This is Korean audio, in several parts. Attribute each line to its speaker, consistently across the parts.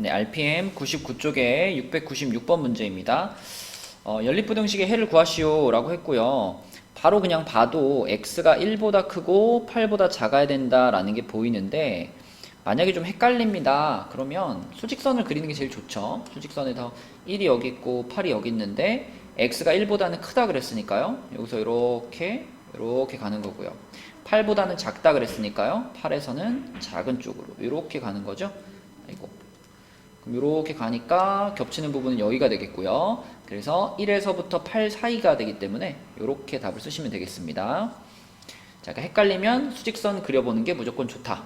Speaker 1: 네, RPM 99쪽에 696번 문제입니다. 연립부등식의 해를 구하시오 라고 했고요. 바로 그냥 봐도 x가 1보다 크고 8보다 작아야 된다라는 게 보이는데, 만약에 좀 헷갈립니다. 그러면 수직선을 그리는 게 제일 좋죠. 수직선에서 1이 여기 있고 8이 여기 있는데 x가 1보다는 크다 그랬으니까요. 여기서 이렇게 가는 거고요. 8보다는 작다 그랬으니까요. 8에서는 작은 쪽으로 이렇게 가는 거죠. 아이고. 그럼 이렇게 가니까 겹치는 부분은 여기가 되겠고요. 그래서 1에서부터 8 사이가 되기 때문에 이렇게 답을 쓰시면 되겠습니다. 자, 그러니까 헷갈리면 수직선 그려보는 게 무조건 좋다.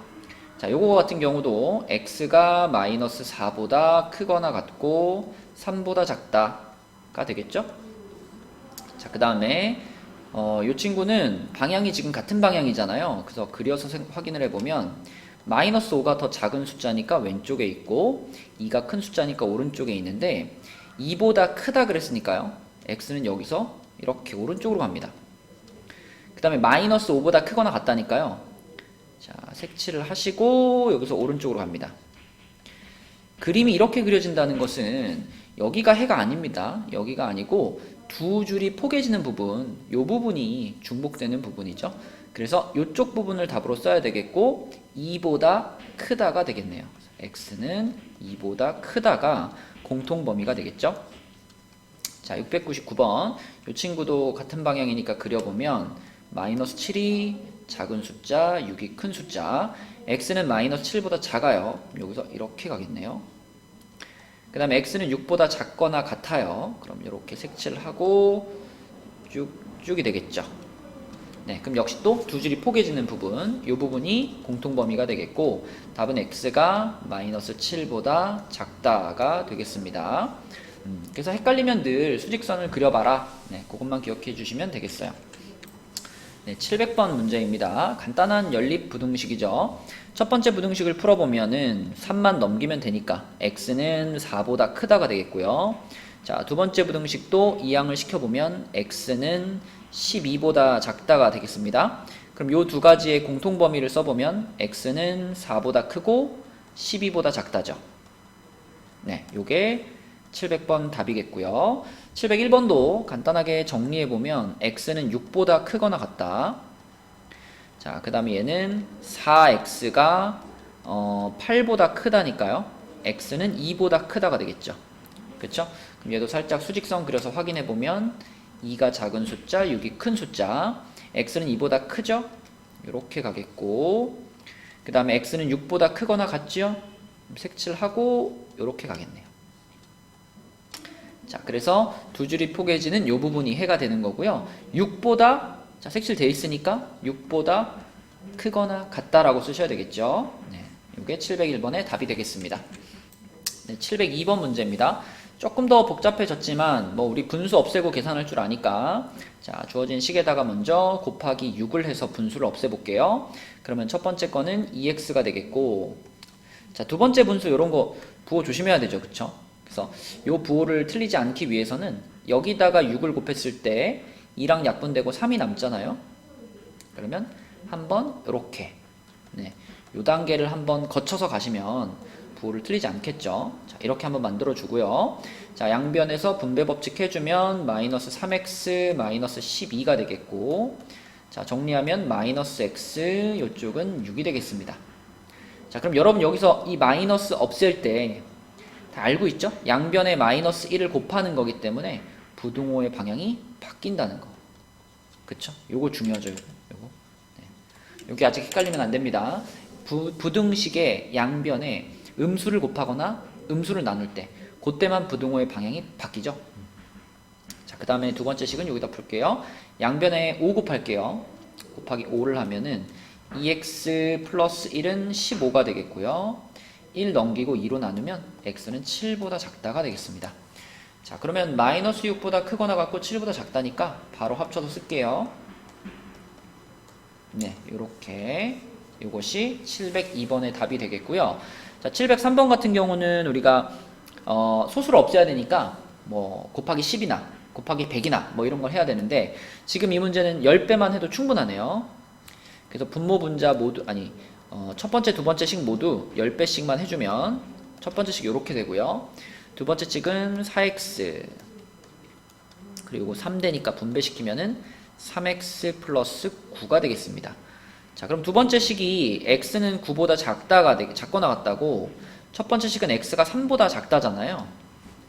Speaker 1: 자, 요거 같은 경우도 x가 마이너스 4보다 크거나 같고 3보다 작다가 되겠죠? 자, 그 다음에 요 친구는 방향이 지금 같은 방향이잖아요. 그래서 그려서 확인을 해보면 마이너스 5가 더 작은 숫자니까 왼쪽에 있고 2가 큰 숫자니까 오른쪽에 있는데 2보다 크다 그랬으니까요. x는 여기서 이렇게 오른쪽으로 갑니다. 그 다음에 마이너스 5보다 크거나 같다니까요. 자, 색칠을 하시고 여기서 오른쪽으로 갑니다. 그림이 이렇게 그려진다는 것은 여기가 해가 아닙니다. 여기가 아니고 두 줄이 포개지는 부분, 이 부분이 중복되는 부분이죠. 그래서 이쪽 부분을 답으로 써야 되겠고 2보다 크다가 되겠네요. x는 2보다 크다가 공통범위가 되겠죠. 자, 699번 이 친구도 같은 방향이니까 그려보면 마이너스 7이 작은 숫자, 6이 큰 숫자, x는 마이너스 7보다 작아요. 여기서 이렇게 가겠네요. 그 다음에 x는 6보다 작거나 같아요. 그럼 이렇게 색칠을 하고 쭉이 되겠죠. 네, 그럼 역시 또 두 줄이 포개지는 부분, 이 부분이 공통범위가 되겠고 답은 x가 마이너스 7보다 작다가 되겠습니다. 그래서 헷갈리면 늘 수직선을 그려봐라. 네, 그것만 기억해 주시면 되겠어요. 네, 700번 문제입니다. 간단한 연립부등식이죠. 첫 번째 부등식을 풀어보면은 3만 넘기면 되니까 x는 4보다 크다가 되겠고요. 자, 두 번째 부등식도 이항을 시켜보면 x는 12보다 작다가 되겠습니다. 그럼 요 두 가지의 공통범위를 써보면 x는 4보다 크고 12보다 작다죠. 네, 요게 700번 답이겠고요. 701번도 간단하게 정리해보면 x는 6보다 크거나 같다. 자, 그 다음에 얘는 4x가 8보다 크다니까요. x는 2보다 크다가 되겠죠. 그쵸? 그럼 얘도 살짝 수직선 그려서 확인해보면 2가 작은 숫자, 6이 큰 숫자, x는 2보다 크죠? 이렇게 가겠고, 그 다음에 x는 6보다 크거나 같죠? 색칠하고 이렇게 가겠네요. 자, 그래서 두 줄이 포개지는 이 부분이 해가 되는 거고요. 6보다, 자, 색칠되어 있으니까 6보다 크거나 같다라고 쓰셔야 되겠죠. 네, 이게 701번의 답이 되겠습니다. 네, 702번 문제입니다. 조금 더 복잡해졌지만 뭐 우리 분수 없애고 계산할 줄 아니까, 자, 주어진 식에다가 먼저 곱하기 6을 해서 분수를 없애볼게요. 그러면 첫 번째 거는 2x가 되겠고, 자, 두 번째 분수 이런 거 부호 조심해야 되죠. 그쵸? 그래서 요 부호를 틀리지 않기 위해서는 여기다가 6을 곱했을 때 2랑 약분되고 3이 남잖아요. 그러면 한번 이렇게, 네, 요 단계를 한번 거쳐서 가시면 부호를 틀리지 않겠죠. 자, 이렇게 한번 만들어 주고요. 자, 양변에서 분배 법칙 해주면 마이너스 3x 마이너스 12가 되겠고, 자, 정리하면 마이너스 x, 요쪽은 6이 되겠습니다. 자, 그럼 여러분 여기서 이 마이너스 없앨 때 다 알고 있죠? 양변에 마이너스 1을 곱하는 거기 때문에 부등호의 방향이 바뀐다는 거. 그쵸? 요거 중요하죠. 요거. 네. 여기 아직 헷갈리면 안 됩니다. 부등식의 양변에 음수를 곱하거나 음수를 나눌 때 그때만 부등호의 방향이 바뀌죠. 자, 그 다음에 두 번째 식은 여기다 풀게요. 양변에 5 곱할게요. 곱하기 5를 하면은 2x 플러스 1은 15가 되겠고요. 1 넘기고 2로 나누면 x는 7보다 작다가 되겠습니다. 자, 그러면 마이너스 6보다 크거나 같고 7보다 작다니까 바로 합쳐서 쓸게요. 네, 요렇게 요것이 702번의 답이 되겠고요. 자, 703번 같은 경우는 우리가 소수를 없애야 되니까 뭐 곱하기 10이나 곱하기 100이나 뭐 이런 걸 해야 되는데, 지금 이 문제는 10배만 해도 충분하네요. 그래서 분모 분자 모두, 아니 첫 번째 두 번째 식 모두 10배씩만 해주면 첫 번째 식 이렇게 되고요. 두 번째 식은 4x 그리고 3되니까 분배시키면은 3x 플러스 9가 되겠습니다. 자, 그럼 두 번째 식이 x는 9보다 작거나 같다고, 첫 번째 식은 x가 3보다 작다잖아요.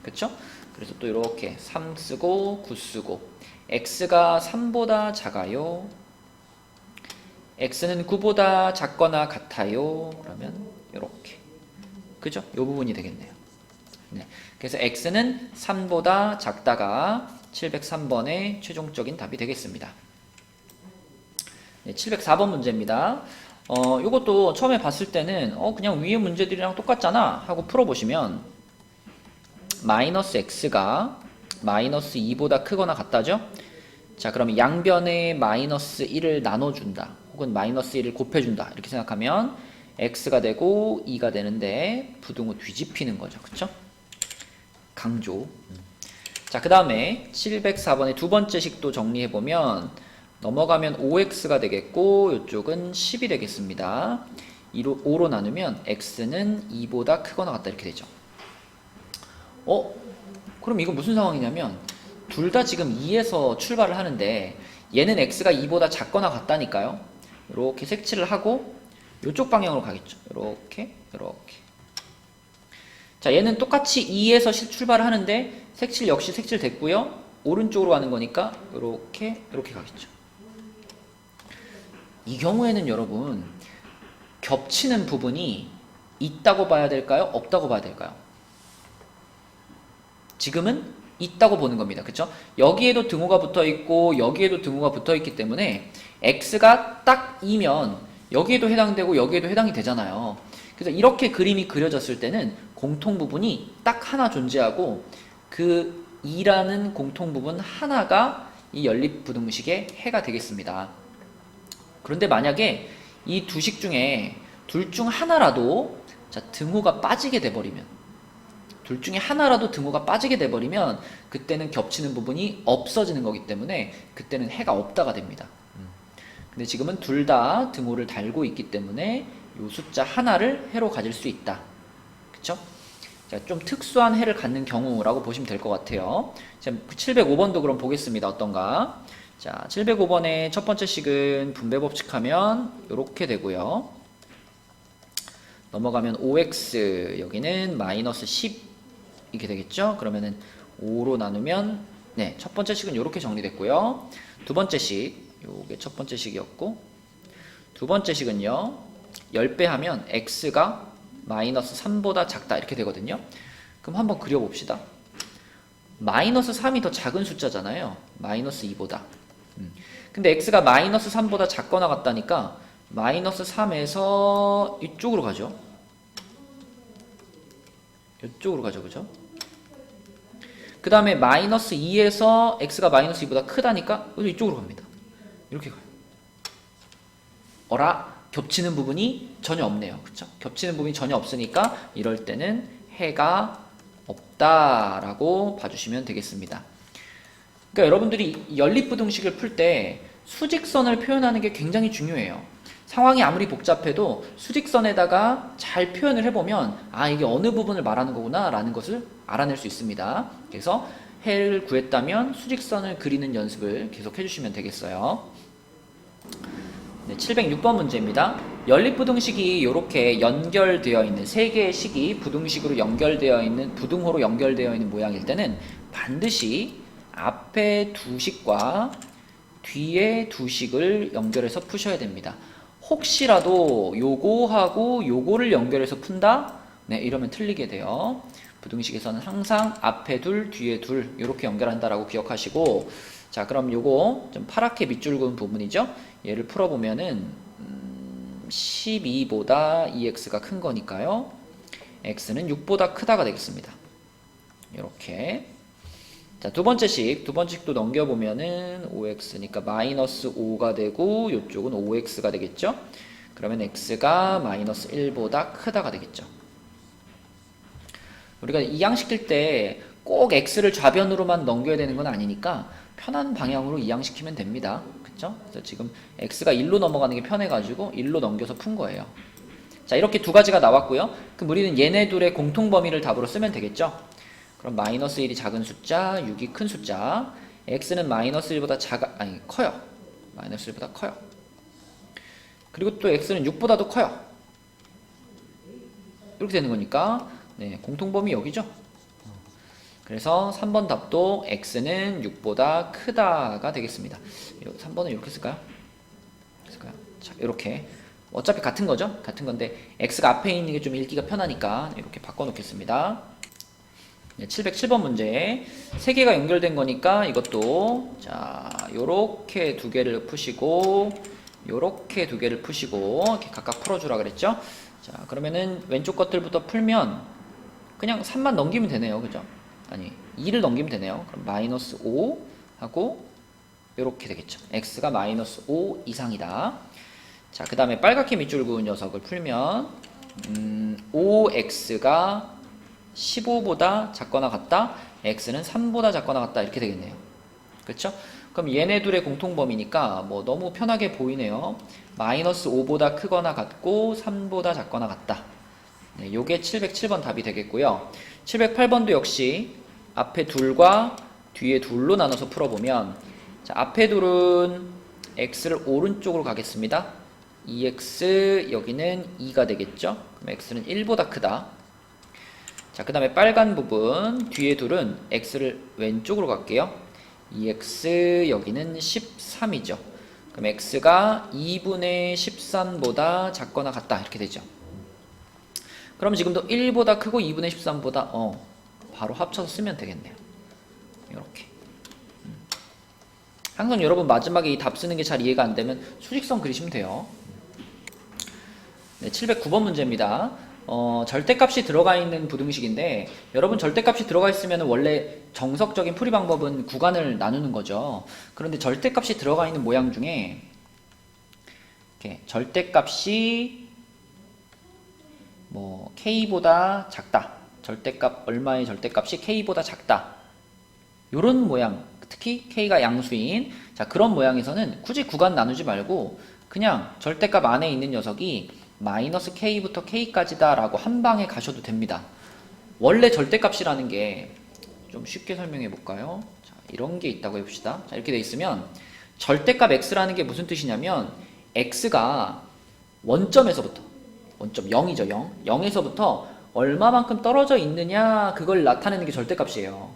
Speaker 1: 그쵸? 그래서 또 이렇게 3 쓰고 9 쓰고, x가 3보다 작아요. x는 9보다 작거나 같아요. 그러면 이렇게. 그죠? 이 부분이 되겠네요. 네. 그래서 x는 3보다 작다가 703번의 최종적인 답이 되겠습니다. 네, 704번 문제입니다. 요것도 처음에 봤을 때는 그냥 위에 문제들이랑 똑같잖아 하고 풀어보시면 마이너스 x가 마이너스 2보다 크거나 같다죠? 자, 그러면 양변에 마이너스 1을 나눠준다 혹은 마이너스 1을 곱해준다 이렇게 생각하면 x가 되고 2가 되는데 부등호 뒤집히는 거죠. 그쵸? 강조. 자, 그 다음에 704번의 두 번째 식도 정리해보면 넘어가면 5x가 되겠고 이쪽은 10이 되겠습니다. 5로 나누면 x는 2보다 크거나 같다 이렇게 되죠. 그럼 이거 무슨 상황이냐면 둘 다 지금 2에서 출발을 하는데 얘는 x가 2보다 작거나 같다니까요. 이렇게 색칠을 하고 이쪽 방향으로 가겠죠. 이렇게. 자, 얘는 똑같이 2에서 출발을 하는데 색칠 역시 색칠됐고요. 오른쪽으로 가는 거니까 이렇게 가겠죠. 이 경우에는 여러분 겹치는 부분이 있다고 봐야 될까요? 없다고 봐야 될까요? 지금은 있다고 보는 겁니다. 그쵸? 여기에도 등호가 붙어있고 여기에도 등호가 붙어있기 때문에 x가 딱 2면 여기에도 해당되고 여기에도 해당이 되잖아요. 그래서 이렇게 그림이 그려졌을 때는 공통 부분이 딱 하나 존재하고 그 2라는 공통 부분 하나가 이 연립부등식의 해가 되겠습니다. 그런데 만약에 이 두 식 중에 둘 중 하나라도 등호가 빠지게 돼버리면 그때는 겹치는 부분이 없어지는 거기 때문에 그때는 해가 없다가 됩니다. 근데 지금은 둘 다 등호를 달고 있기 때문에 이 숫자 하나를 해로 가질 수 있다. 그쵸? 자, 좀 특수한 해를 갖는 경우라고 보시면 될 것 같아요. 자, 705번도 그럼 보겠습니다. 어떤가? 자, 705번의 첫 번째 식은 분배 법칙하면 이렇게 되고요. 넘어가면 5x 여기는 마이너스 10 이렇게 되겠죠? 그러면은 5로 나누면 네, 첫 번째 식은 이렇게 정리됐고요. 두 번째 식, 요게 첫 번째 식이었고 두 번째 식은요. 10배 하면 x가 마이너스 3보다 작다 이렇게 되거든요. 그럼 한번 그려봅시다. 마이너스 3이 더 작은 숫자잖아요. 마이너스 2보다. 근데 x가 마이너스 3보다 작거나 같다니까 마이너스 3에서 이쪽으로 가죠. 이쪽으로 가죠. 그죠? 그 다음에 마이너스 2에서 x가 마이너스 2보다 크다니까 이쪽으로 갑니다. 이렇게 가요. 겹치는 부분이 전혀 없네요. 그쵸? 겹치는 부분이 전혀 없으니까 이럴 때는 해가 없다라고 봐주시면 되겠습니다. 그러니까 여러분들이 연립부등식을 풀 때 수직선을 표현하는 게 굉장히 중요해요. 상황이 아무리 복잡해도 수직선에다가 잘 표현을 해보면 이게 어느 부분을 말하는 거구나 라는 것을 알아낼 수 있습니다. 그래서 해를 구했다면 수직선을 그리는 연습을 계속 해주시면 되겠어요. 네, 706번 문제입니다. 연립부등식이 이렇게 연결되어 있는 세 개의 식이 부등호로 연결되어 있는 모양일 때는 반드시 앞에 두 식과 뒤에 두 식을 연결해서 푸셔야 됩니다. 혹시라도 요거하고 요거를 연결해서 푼다? 네, 이러면 틀리게 돼요. 부등식에서는 항상 앞에 둘, 뒤에 둘 이렇게 연결한다라고 기억하시고, 자, 그럼 요거 좀 파랗게 밑줄 그은 부분이죠. 얘를 풀어보면은 12보다 2x가 큰 거니까요. x는 6보다 크다가 되겠습니다. 이렇게. 자, 두 번째 식도 넘겨보면은 5x니까 마이너스 5가 되고 이쪽은 5x가 되겠죠. 그러면 x가 마이너스 1보다 크다가 되겠죠. 우리가 이항시킬 때 꼭 x를 좌변으로만 넘겨야 되는 건 아니니까 편한 방향으로 이항시키면 됩니다. 그쵸? 그래서 지금 x가 1로 넘어가는 게 편해가지고 1로 넘겨서 푼 거예요. 자, 이렇게 두 가지가 나왔고요. 그럼 우리는 얘네 둘의 공통 범위를 답으로 쓰면 되겠죠? 그럼 마이너스 1이 작은 숫자, 6이 큰 숫자. x는 마이너스 1보다 커요. 마이너스 1보다 커요. 그리고 또 x는 6보다도 커요. 이렇게 되는 거니까 네, 공통범위 여기죠. 그래서 3번 답도 x는 6보다 크다가 되겠습니다. 3번은 이렇게 쓸까요? 자, 이렇게 어차피 같은 거죠? 같은 건데 x가 앞에 있는 게 좀 읽기가 편하니까 이렇게 바꿔 놓겠습니다. 네, 707번 문제 3개가 연결된 거니까 이것도 자 요렇게 두 개를 푸시고 요렇게 두 개를 푸시고 이렇게 각각 풀어주라 그랬죠? 자, 그러면은 왼쪽 것들부터 풀면 그냥 3만 넘기면 되네요. 그죠? 아니 2를 넘기면 되네요. 그럼 마이너스 5 하고 요렇게 되겠죠. x가 마이너스 5 이상이다. 자, 그 다음에 빨갛게 밑줄 그은 녀석을 풀면 5x가 15보다 작거나 같다. x는 3보다 작거나 같다. 이렇게 되겠네요. 그렇죠? 그럼 얘네 둘의 공통범위니까 뭐 너무 편하게 보이네요. 마이너스 5보다 크거나 같고 3보다 작거나 같다. 네, 요게 707번 답이 되겠고요. 708번도 역시 앞에 둘과 뒤에 둘로 나눠서 풀어보면 자, 앞에 둘은 x를 오른쪽으로 가겠습니다. 2x 여기는 2가 되겠죠. 그럼 x는 1보다 크다. 자, 그 다음에 빨간 부분 뒤에 둘은 x를 왼쪽으로 갈게요. 2x 여기는 13이죠. 그럼 x가 2분의 13보다 작거나 같다. 이렇게 되죠. 그럼 지금도 1보다 크고 2분의 13보다 바로 합쳐서 쓰면 되겠네요. 이렇게. 항상 여러분 마지막에 이 답 쓰는 게 잘 이해가 안 되면 수직선 그리시면 돼요. 네, 709번 문제입니다. 절대값이 들어가 있는 부등식인데 여러분 절대값이 들어가 있으면 원래 정석적인 풀이 방법은 구간을 나누는 거죠. 그런데 절대값이 들어가 있는 모양 중에 이렇게 절대값이 뭐 k보다 작다. 절대값 얼마의 절대값이 k보다 작다. 요런 모양, 특히 k가 양수인 자 그런 모양에서는 굳이 구간 나누지 말고 그냥 절대값 안에 있는 녀석이 마이너스 k부터 k까지다 라고 한 방에 가셔도 됩니다. 원래 절대값이라는 게 좀 쉽게 설명해 볼까요? 자, 이런 게 있다고 해봅시다. 자, 이렇게 돼 있으면 절대값 x라는 게 무슨 뜻이냐면 x가 원점에서부터 원점 0이죠. 0에서부터 얼마만큼 떨어져 있느냐 그걸 나타내는 게 절대값이에요.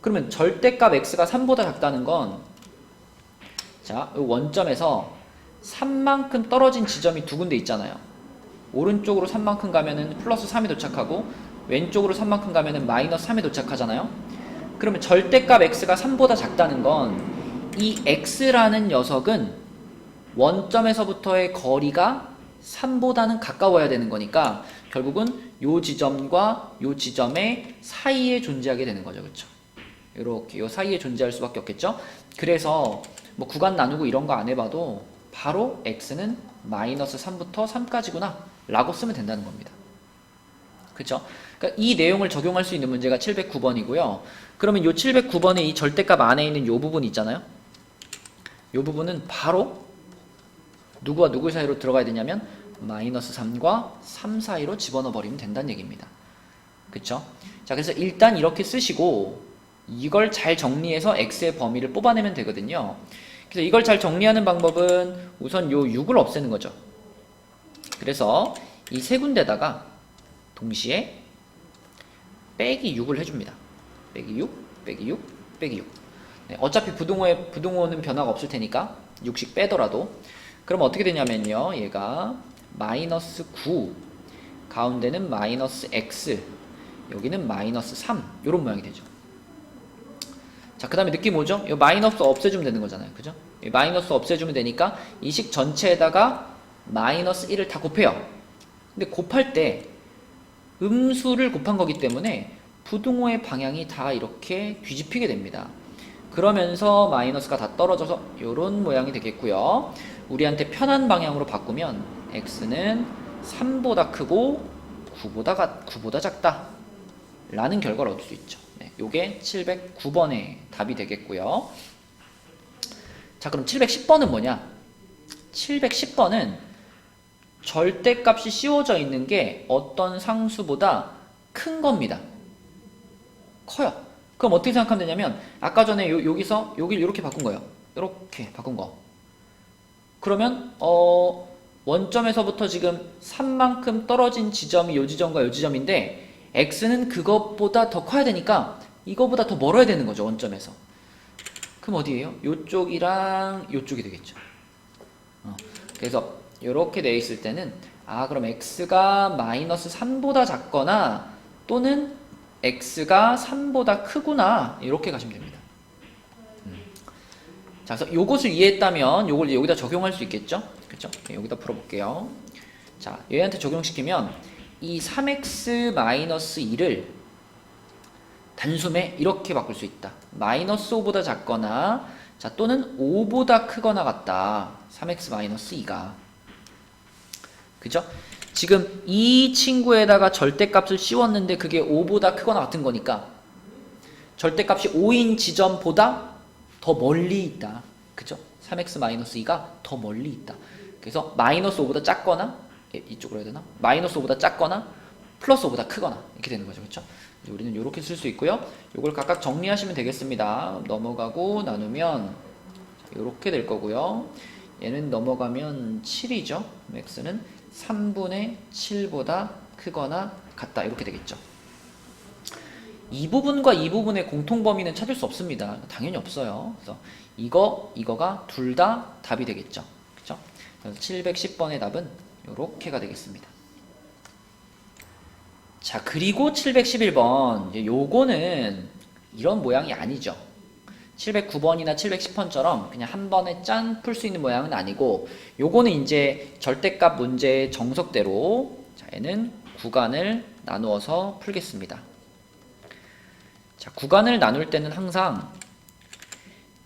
Speaker 1: 그러면 절대값 x가 3보다 작다는 건 자, 원점에서 3만큼 떨어진 지점이 두 군데 있잖아요. 오른쪽으로 3만큼 가면은 플러스 3이 도착하고 왼쪽으로 3만큼 가면은 마이너스 3이 도착하잖아요. 그러면 절대값 x가 3보다 작다는 건 이 x라는 녀석은 원점에서부터의 거리가 3보다는 가까워야 되는 거니까 결국은 요 지점과 요 지점의 사이에 존재하게 되는 거죠. 그렇죠? 이렇게 요 사이에 존재할 수밖에 없겠죠. 그래서 뭐 구간 나누고 이런 거 안 해봐도 바로 x는 마이너스 3부터 3까지구나 라고 쓰면 된다는 겁니다. 그쵸? 그러니까 이 내용을 적용할 수 있는 문제가 709번이고요. 그러면 이 709번의 이 절대값 안에 있는 이 부분 있잖아요. 이 부분은 바로 누구와 누구 사이로 들어가야 되냐면 마이너스 3과 3 사이로 집어넣어 버리면 된다는 얘기입니다. 그쵸? 자, 그래서 일단 이렇게 쓰시고 이걸 잘 정리해서 x의 범위를 뽑아내면 되거든요. 그래서 이걸 잘 정리하는 방법은 우선 요 6을 없애는 거죠. 그래서 이 세 군데다가 동시에 빼기 6을 해줍니다. 빼기 6, 빼기 6, 빼기 6. 네, 어차피 부등호는 변화가 없을 테니까 6씩 빼더라도 그럼 어떻게 되냐면요. 얘가 마이너스 9 가운데는 마이너스 x 여기는 마이너스 3 요런 모양이 되죠. 자, 그 다음에 느낌 오죠? 이 마이너스 없애주면 되는 거잖아요. 그죠? 이 마이너스 없애주면 되니까 이 식 전체에다가 마이너스 1을 다 곱해요. 근데 곱할 때 음수를 곱한 거기 때문에 부등호의 방향이 다 이렇게 뒤집히게 됩니다. 그러면서 마이너스가 다 떨어져서 이런 모양이 되겠고요. 우리한테 편한 방향으로 바꾸면 x는 3보다 크고 9보다 작다 라는 결과를 얻을 수 있죠. 네, 요게 709번의 답이 되겠고요. 자, 그럼 710번은 뭐냐? 710번은 절대값이 씌워져 있는 게 어떤 상수보다 큰 겁니다. 커요. 그럼 어떻게 생각하면 되냐면 아까 전에 여기서 여기를 이렇게 바꾼 거예요. 이렇게 바꾼 거. 그러면 원점에서부터 지금 3만큼 떨어진 지점이 요 지점과 요 지점인데 x는 그것보다 더 커야 되니까 이거보다 더 멀어야 되는 거죠. 원점에서. 그럼 어디예요? 요쪽이랑 요쪽이 되겠죠. 그래서 이렇게 되어 있을 때는 그럼 x가 마이너스 3보다 작거나 또는 x가 3보다 크구나 이렇게 가시면 됩니다. 자, 그래서 요것을 이해했다면 요걸 여기다 적용할 수 있겠죠? 그렇죠? 여기다 풀어볼게요. 자, 얘한테 적용시키면 이 3x-2를 단숨에 이렇게 바꿀 수 있다. 마이너스 5보다 작거나 자 또는 5보다 크거나 같다. 3x-2가 그죠? 지금 이 친구에다가 절대값을 씌웠는데 그게 5보다 크거나 같은 거니까 절대값이 5인 지점보다 더 멀리 있다. 그죠? 3x-2가 더 멀리 있다. 그래서 마이너스 5보다 작거나 이쪽으로 해야 되나? 마이너스 5보다 작거나 플러스 5보다 크거나 이렇게 되는 거죠. 그렇죠? 우리는 이렇게 쓸 수 있고요. 이걸 각각 정리하시면 되겠습니다. 넘어가고 나누면 이렇게 될 거고요. 얘는 넘어가면 7이죠. x는 3분의 7보다 크거나 같다. 이렇게 되겠죠. 이 부분과 이 부분의 공통 범위는 찾을 수 없습니다. 당연히 없어요. 그래서 이거가 둘 다 답이 되겠죠. 그렇죠? 그래서 710번의 답은 이렇게가 되겠습니다. 자, 그리고 711번. 요거는 이런 모양이 아니죠. 709번이나 710번처럼 그냥 한 번에 짠 풀 수 있는 모양은 아니고 요거는 이제 절대값 문제의 정석대로 자, 얘는 구간을 나누어서 풀겠습니다. 자, 구간을 나눌 때는 항상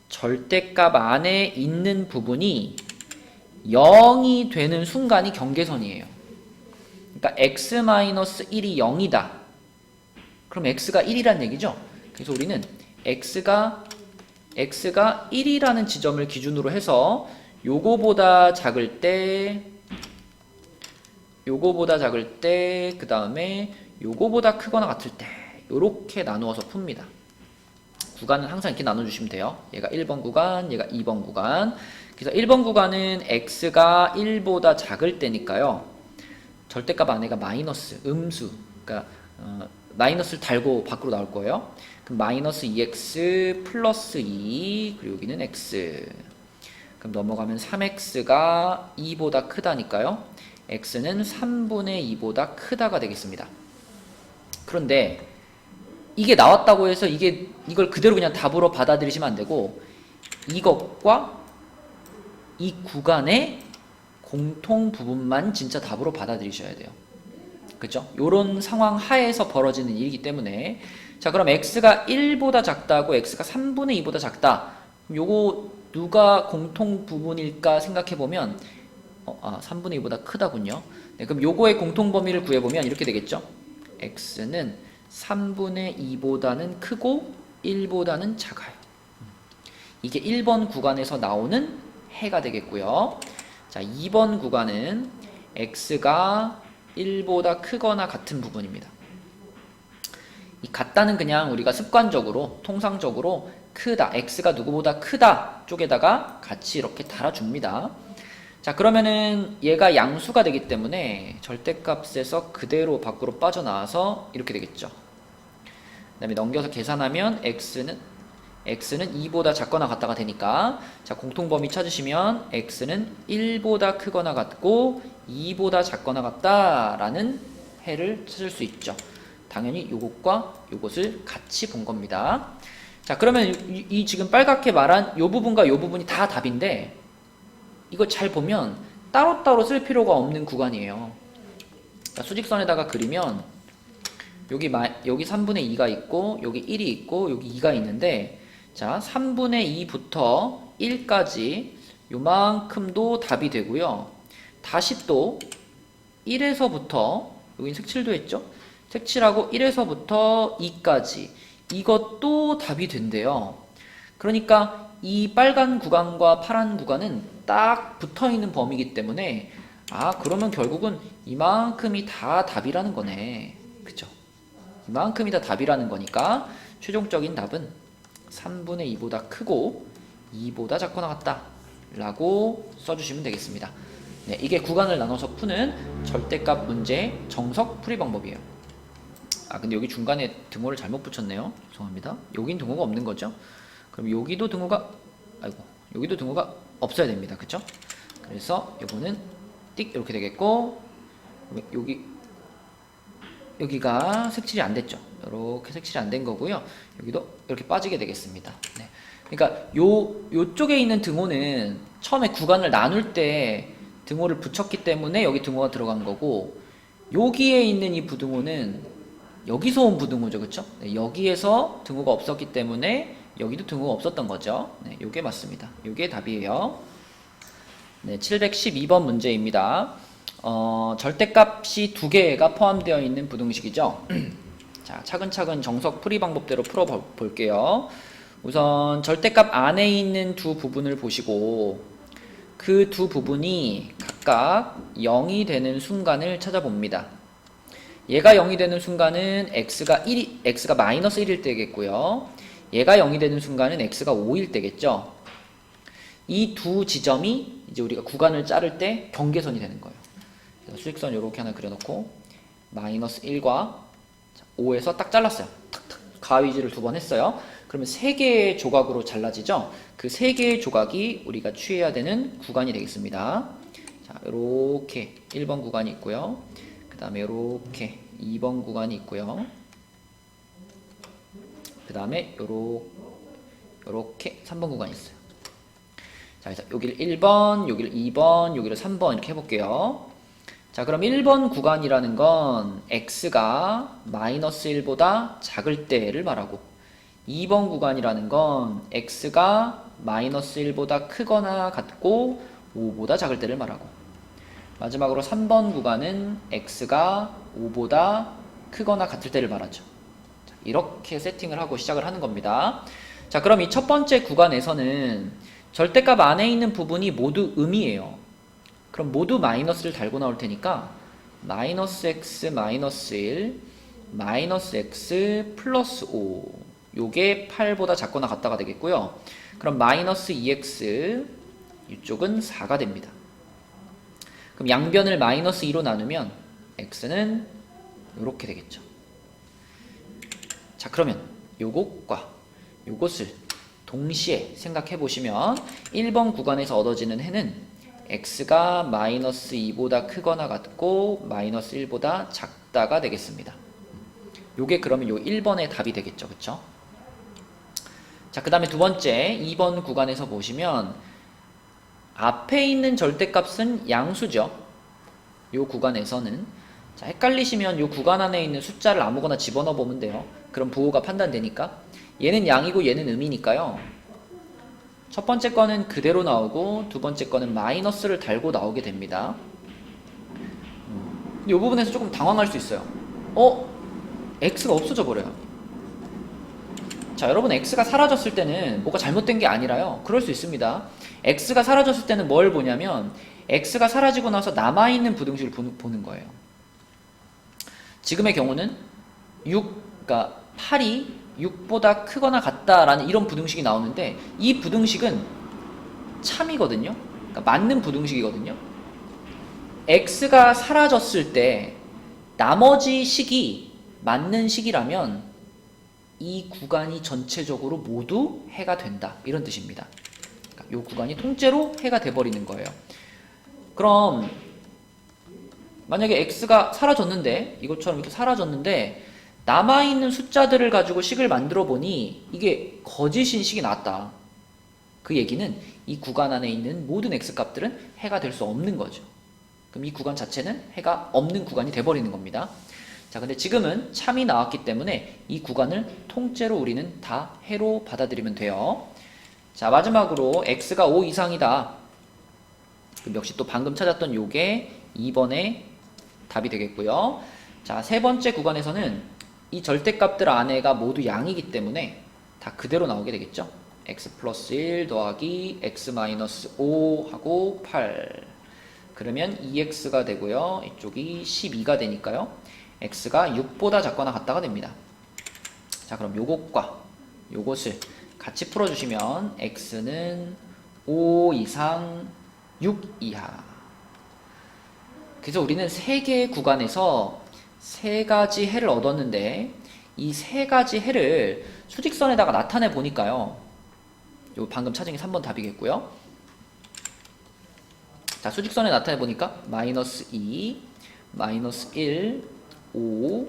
Speaker 1: 절대값 안에 있는 부분이 0이 되는 순간이 경계선이에요. 그러니까 x-1이 0이다. 그럼 x가 1이란 얘기죠. 그래서 우리는 x가 1이라는 지점을 기준으로 해서 요거보다 작을 때 그 다음에 요거보다 크거나 같을 때 요렇게 나누어서 풉니다. 구간은 항상 이렇게 나눠주시면 돼요. 얘가 1번 구간, 얘가 2번 구간. 그래서 1번 구간은 x가 1보다 작을 때니까요. 절대값 안에가 마이너스, 음수, 그러니까 마이너스를 달고 밖으로 나올 거예요. 그럼 마이너스 2x 플러스 2 그리고 여기는 x. 그럼 넘어가면 3x가 2보다 크다니까요. x는 3분의 2보다 크다가 되겠습니다. 그런데 이게 나왔다고 해서 이걸 그대로 그냥 답으로 받아들이시면 안 되고 이것과 이 구간의 공통 부분만 진짜 답으로 받아들이셔야 돼요. 그죠? 요런 상황 하에서 벌어지는 일이기 때문에 자, 그럼 x가 1보다 작다고 x가 3분의 2보다 작다. 요거 누가 공통 부분일까 생각해보면 3분의 2보다 크다군요. 네, 그럼 요거의 공통 범위를 구해보면 이렇게 되겠죠? x는 3분의 2보다는 크고 1보다는 작아요. 이게 1번 구간에서 나오는 해가 되겠고요. 자, 2번 구간은 x가 1보다 크거나 같은 부분입니다. 이 같다는 그냥 우리가 습관적으로 통상적으로 크다, x가 누구보다 크다 쪽에다가 같이 이렇게 달아줍니다. 자, 그러면은 얘가 양수가 되기 때문에 절대값에서 그대로 밖으로 빠져나와서 이렇게 되겠죠. 그 다음에 넘겨서 계산하면 x는 2보다 작거나 같다가 되니까 자, 공통범위 찾으시면 x는 1보다 크거나 같고 2보다 작거나 같다라는 해를 찾을 수 있죠. 당연히 요것과 요것을 같이 본 겁니다. 자, 그러면 이 지금 빨갛게 말한 요 부분과 요 부분이 다 답인데 이거 잘 보면 따로따로 쓸 필요가 없는 구간이에요. 자, 수직선에다가 그리면 여기 3분의 2가 있고 여기 1이 있고 여기 2가 있는데 자, 3분의 2부터 1까지 요만큼도 답이 되고요. 다시 또 1에서부터 여기 색칠도 했죠? 색칠하고 1에서부터 2까지 이것도 답이 된대요. 그러니까 이 빨간 구간과 파란 구간은 딱 붙어있는 범위이기 때문에 아, 그러면 결국은 이만큼이 다 답이라는 거네. 그쵸? 이만큼이 다 답이라는 거니까 최종적인 답은 3분의 2보다 크고 2보다 작거나 같다 라고 써주시면 되겠습니다. 네, 이게 구간을 나눠서 푸는 절대값 문제 정석 풀이 방법이에요. 아, 근데 여기 중간에 등호를 잘못 붙였네요. 죄송합니다. 여긴 등호가 없는 거죠. 그럼 여기도 등호가, 아이고, 여기도 등호가 없어야 됩니다. 그쵸? 그래서 요거는 띡 이렇게 되겠고, 여기가 색칠이 안 됐죠. 이렇게 색칠이 안 된 거고요. 여기도 이렇게 빠지게 되겠습니다. 네. 그러니까 요쪽에 있는 등호는 처음에 구간을 나눌 때 등호를 붙였기 때문에 여기 등호가 들어간 거고, 여기에 있는 이 부등호는 여기서 온 부등호죠. 그쵸? 네, 여기에서 등호가 없었기 때문에 여기도 등호가 없었던 거죠. 네, 요게 맞습니다. 요게 답이에요. 네, 712번 문제입니다. 절대값이 두 개가 포함되어 있는 부등식이죠. 자, 차근차근 정석 풀이 방법대로 풀어볼게요. 우선 절대값 안에 있는 두 부분을 보시고 그 두 부분이 각각 0이 되는 순간을 찾아봅니다. 얘가 0이 되는 순간은 x가 마이너스 1일 때겠고요. 얘가 0이 되는 순간은 x가 5일 때겠죠. 이 두 지점이 이제 우리가 구간을 자를 때 경계선이 되는 거예요. 그래서 수직선 이렇게 하나 그려놓고 마이너스 1과 5에서 딱 잘랐어요. 탁탁 가위질을 2번 했어요. 그러면 3개의 조각으로 잘라지죠. 그 3개의 조각이 우리가 취해야 되는 구간이 되겠습니다. 자, 이렇게 1번 구간이 있고요. 그 다음에 이렇게 2번 구간이 있고요. 그 다음에 요렇게 3번 구간이 있어요. 자, 그래서 여기를 1번, 여기를 2번, 여기를 3번 이렇게 해볼게요. 자, 그럼 1번 구간이라는 건 x가 마이너스 1보다 작을 때를 말하고 2번 구간이라는 건 x가 마이너스 1보다 크거나 같고 5보다 작을 때를 말하고 마지막으로 3번 구간은 x가 5보다 크거나 같을 때를 말하죠. 자, 이렇게 세팅을 하고 시작을 하는 겁니다. 자, 그럼 이 첫 번째 구간에서는 절대값 안에 있는 부분이 모두 음이에요. 그럼 모두 마이너스를 달고 나올 테니까 마이너스 x 마이너스 1 마이너스 x 플러스 5 요게 8보다 작거나 같다가 되겠고요. 그럼 마이너스 2x 이쪽은 4가 됩니다. 그럼 양변을 마이너스 2로 나누면 x는 이렇게 되겠죠. 자, 그러면 요것과 요것을 동시에 생각해 보시면 1번 구간에서 얻어지는 해는 x가 마이너스 2보다 크거나 같고 마이너스 1보다 작다가 되겠습니다. 요게 그러면 요 1번의 답이 되겠죠. 그쵸? 자, 그 다음에 두 번째 2번 구간에서 보시면 앞에 있는 절대값은 양수죠. 요 구간에서는 자, 헷갈리시면 요 구간 안에 있는 숫자를 아무거나 집어넣어 보면 돼요. 그럼 부호가 판단되니까 얘는 양이고 얘는 음이니까요. 첫 번째 거는 그대로 나오고 두 번째 거는 마이너스를 달고 나오게 됩니다. 이 부분에서 조금 당황할 수 있어요. x가 없어져 버려요. 자, 여러분 x가 사라졌을 때는 뭐가 잘못된 게 아니라요. 그럴 수 있습니다. x가 사라졌을 때는 뭘 보냐면 x가 사라지고 나서 남아있는 부등식을 보는 거예요. 지금의 경우는 6, 그러니까 8이 6보다 크거나 같다라는 이런 부등식이 나오는데 이 부등식은 참이거든요. 그러니까 맞는 부등식이거든요. x가 사라졌을 때 나머지 식이 맞는 식이라면 이 구간이 전체적으로 모두 해가 된다. 이런 뜻입니다. 그러니까 이 구간이 통째로 해가 돼버리는 거예요. 그럼 만약에 x가 사라졌는데 이것처럼 이렇게 사라졌는데 남아있는 숫자들을 가지고 식을 만들어 보니 이게 거짓인 식이 나왔다. 그 얘기는 이 구간 안에 있는 모든 x값들은 해가 될 수 없는 거죠. 그럼 이 구간 자체는 해가 없는 구간이 돼버리는 겁니다. 자, 근데 지금은 참이 나왔기 때문에 이 구간을 통째로 우리는 다 해로 받아들이면 돼요. 자, 마지막으로 x가 5 이상이다. 그럼 역시 또 방금 찾았던 요게 2번의 답이 되겠고요. 자, 세 번째 구간에서는 이 절대값들 안에가 모두 양이기 때문에 다 그대로 나오게 되겠죠. x 플러스 1 더하기 x 마이너스 5 하고 8. 그러면 2x가 되고요. 이쪽이 12가 되니까요. x가 6보다 작거나 같다가 됩니다. 자, 그럼 요것과 요것을 같이 풀어주시면 x는 5 이상 6 이하. 그래서 우리는 3개의 구간에서 3가지 해를 얻었는데 이 3가지 해를 수직선에다가 나타내 보니까요. 요 방금 찾은 게 3번 답이겠고요. 자, 수직선에 나타내 보니까 마이너스 2, 마이너스 1, 5,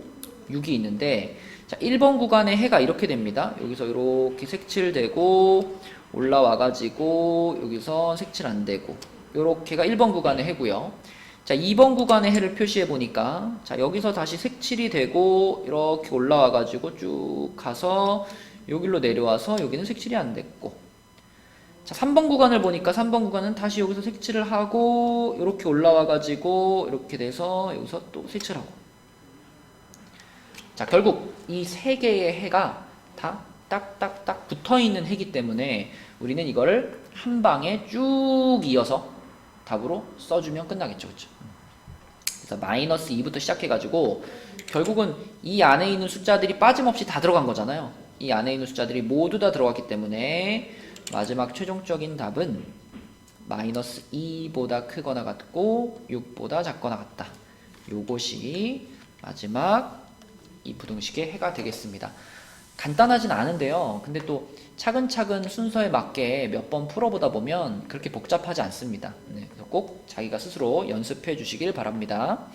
Speaker 1: 6이 있는데, 자, 1번 구간의 해가 이렇게 됩니다. 여기서 이렇게 색칠되고 올라와 가지고 여기서 색칠 안 되고 요렇게가 1번 구간의 해고요. 자, 2번 구간의 해를 표시해 보니까, 자, 여기서 다시 색칠이 되고 이렇게 올라와 가지고 쭉 가서 여기로 내려와서 여기는 색칠이 안 됐고, 자, 3번 구간을 보니까 3번 구간은 다시 여기서 색칠을 하고 이렇게 올라와 가지고 이렇게 돼서 여기서 또 색칠하고. 자, 결국 이 3개의 해가 다 딱딱딱 붙어있는 해기 때문에 우리는 이거를 한 방에 쭉 이어서 답으로 써주면 끝나겠죠. 그쵸? 그래서 마이너스 2부터 시작해가지고 결국은 이 안에 있는 숫자들이 빠짐없이 다 들어간 거잖아요. 이 안에 있는 숫자들이 모두 다 들어갔기 때문에 마지막 최종적인 답은 마이너스 2보다 크거나 같고 6보다 작거나 같다. 요것이 마지막 이 부등식의 해가 되겠습니다. 간단하진 않은데요. 근데 또 차근차근 순서에 맞게 몇 번 풀어보다 보면 그렇게 복잡하지 않습니다. 네, 그래서 꼭 자기가 스스로 연습해 주시길 바랍니다.